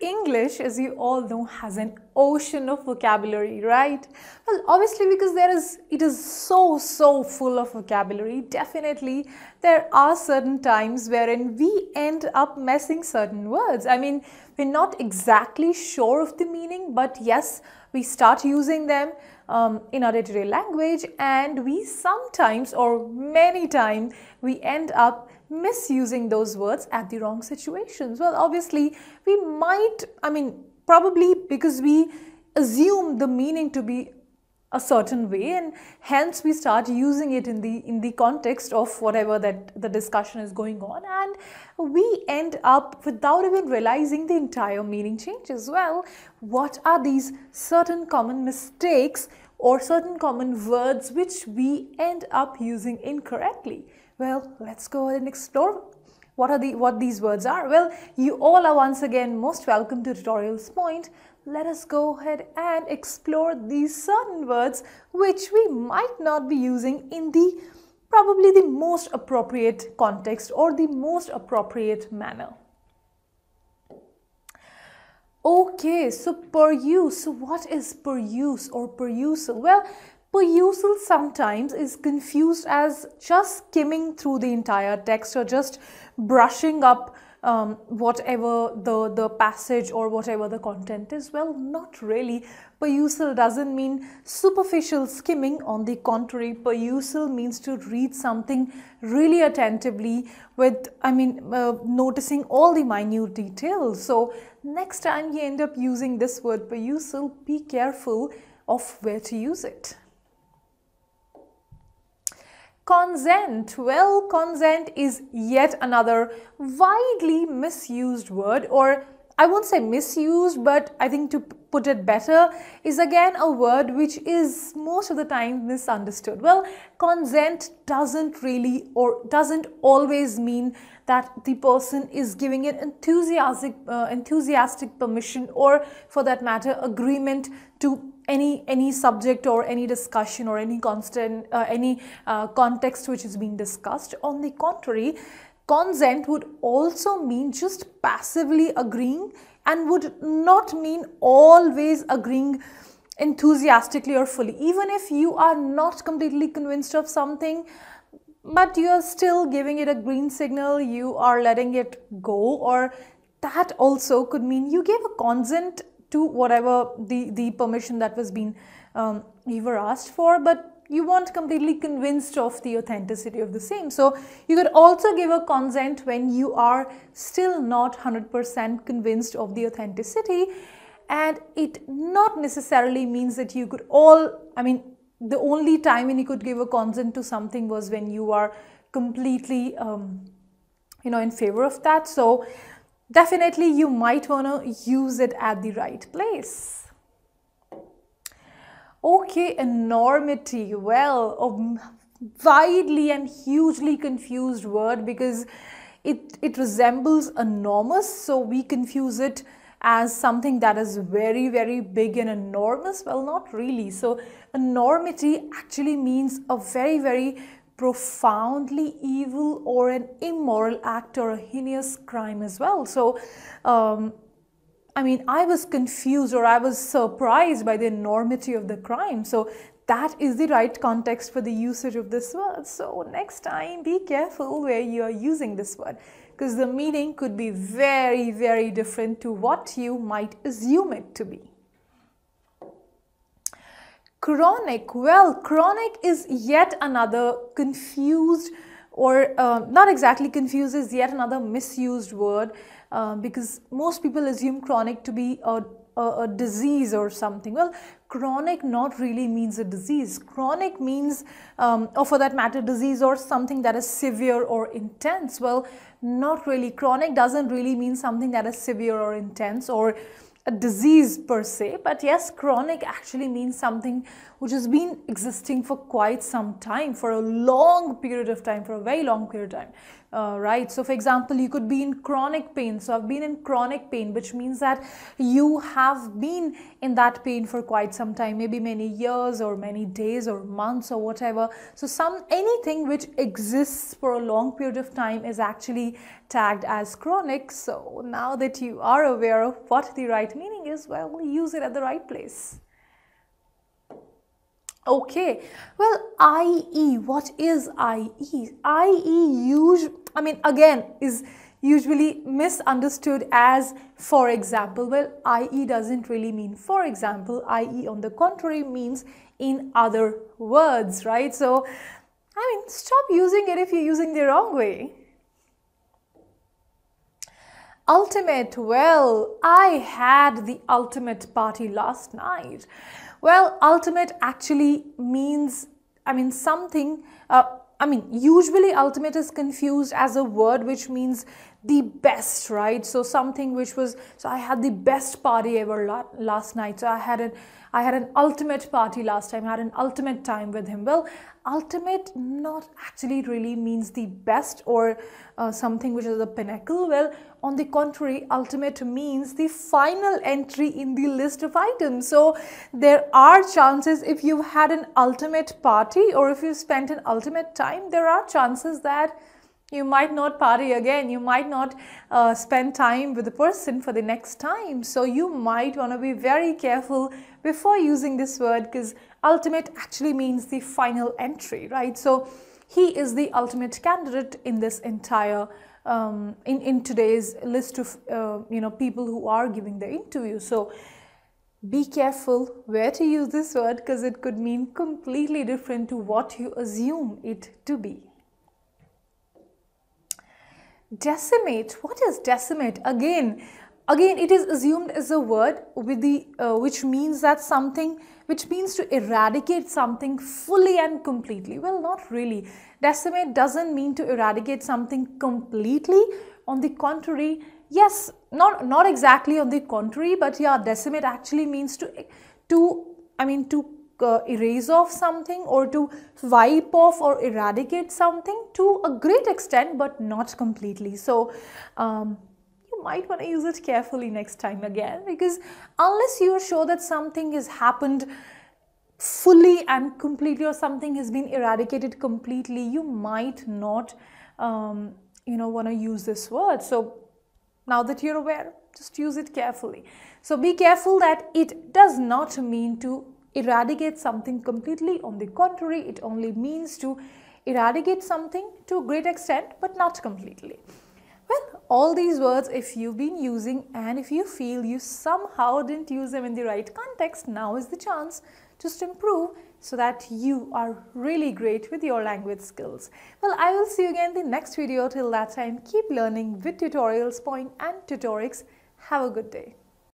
English, as you all know, has an ocean of vocabulary, right? Well, obviously, because it is so full of vocabulary. Definitely, there are certain times wherein we end up messing certain words. I mean, we're not exactly sure of the meaning, but yes, we start using them in our day-to-day language, and we sometimes, or many times, we end up misusing those words at the wrong situations. Well, obviously, we might, probably because we assume the meaning to be a certain way, and hence we start using it in the context of whatever that the discussion is going on, and we end up without even realizing the entire meaning changes. Well, what are these certain common mistakes or certain common words which we end up using incorrectly? Well, let's go ahead and explore what these words are. Well, you all are once again most welcome to Tutorials Point. Let us go ahead and explore these certain words which we might not be using in probably the most appropriate context or the most appropriate manner. Okay, so peruse. So what is peruse or perusal? Well, perusal sometimes is confused as just skimming through the entire text or just brushing up whatever the passage or whatever the content is. Well, not really. Perusal doesn't mean superficial skimming. On the contrary, perusal means to read something really attentively with, noticing all the minute details. So next time you end up using this word perusal, be careful of where to use it. Consent. Well, consent is yet another widely misused word, or I won't say misused, but I think to put it better, is again a word which is most of the time misunderstood. Well, consent doesn't really or doesn't always mean that the person is giving an enthusiastic permission, or for that matter agreement to any subject or any discussion or any context which is being discussed. On the contrary, consent would also mean just passively agreeing and would not mean always agreeing enthusiastically or fully. Even if you are not completely convinced of something, but you are still giving it a green signal, you are letting it go, or that also could mean you gave a consent to whatever the permission that was being you were asked for, but you weren't completely convinced of the authenticity of the same. So you could also give a consent when you are still not 100% convinced of the authenticity, and it not necessarily means that you could the only time when you could give a consent to something was when you are completely in favor of that. So definitely you might want to use it at the right place. Okay, enormity. Well, a widely and hugely confused word because it resembles enormous, so we confuse it as something that is very big and enormous. Well, not really. So enormity actually means a very profoundly evil or an immoral act or a heinous crime as well. So I was confused, or I was surprised by the enormity of the crime. So that is the right context for the usage of this word. So next time, be careful where you are using this word, because the meaning could be very different to what you might assume it to be. Chronic. Well, chronic is yet another confused, or not exactly confused, is yet another misused word, because most people assume chronic to be a disease or something. Well, chronic not really means a disease. Chronic means, or for that matter, disease or something that is severe or intense. Well, not really. Chronic doesn't really mean something that is severe or intense or a disease per se, but yes, chronic actually means something which has been existing for quite some time, for a long period of time, for a very long period of time. right? So for example, you could be in chronic pain. So I've been in chronic pain, which means that you have been in that pain for quite some time, maybe many years or many days or months or whatever. So anything which exists for a long period of time is actually tagged as chronic. So now that you are aware of what the right meaning is, well, use it at the right place. Okay, well, IE, what is IE? Again, is usually misunderstood as for example. Well, IE doesn't really mean for example. IE, on the contrary, means in other words, right? So, stop using it if you're using the wrong way. Ultimate, well, I had the ultimate party last night. Well, ultimate actually means, something, usually ultimate is confused as a word which means the best, right? So something which was, so I had the best party ever last night. So I had an ultimate party last time, I had an ultimate time with him. Well, ultimate not actually really means the best or something which is the pinnacle. Well, on the contrary, ultimate means the final entry in the list of items. So there are chances, if you had an ultimate party or if you spent an ultimate time, there are chances that you might not party again. You might not spend time with the person for the next time. So you might want to be very careful before using this word, because ultimate actually means the final entry, right? So he is the ultimate candidate in this entire in today's list of people who are giving the interview. So be careful where to use this word, because it could mean completely different to what you assume it to be. Decimate. What is decimate? Again, it is assumed as a word with the which means that something, which means to eradicate something fully and completely. Well, not really. Decimate doesn't mean to eradicate something completely. On the contrary, yes, not exactly on the contrary, but yeah, decimate actually means to erase off something or to wipe off or eradicate something to a great extent, but not completely. So you might want to use it carefully next time again, because unless you are sure that something has happened fully and completely or something has been eradicated completely, you might not want to use this word. So now that you're aware, just use it carefully. So be careful that it does not mean to eradicate something completely. On the contrary, it only means to eradicate something to a great extent, but not completely. Well, all these words, if you've been using and if you feel you somehow didn't use them in the right context, now is the chance just to improve so that you are really great with your language skills. Well, I will see you again in the next video. Till that time, keep learning with tutorials, point and tutorics. Have a good day.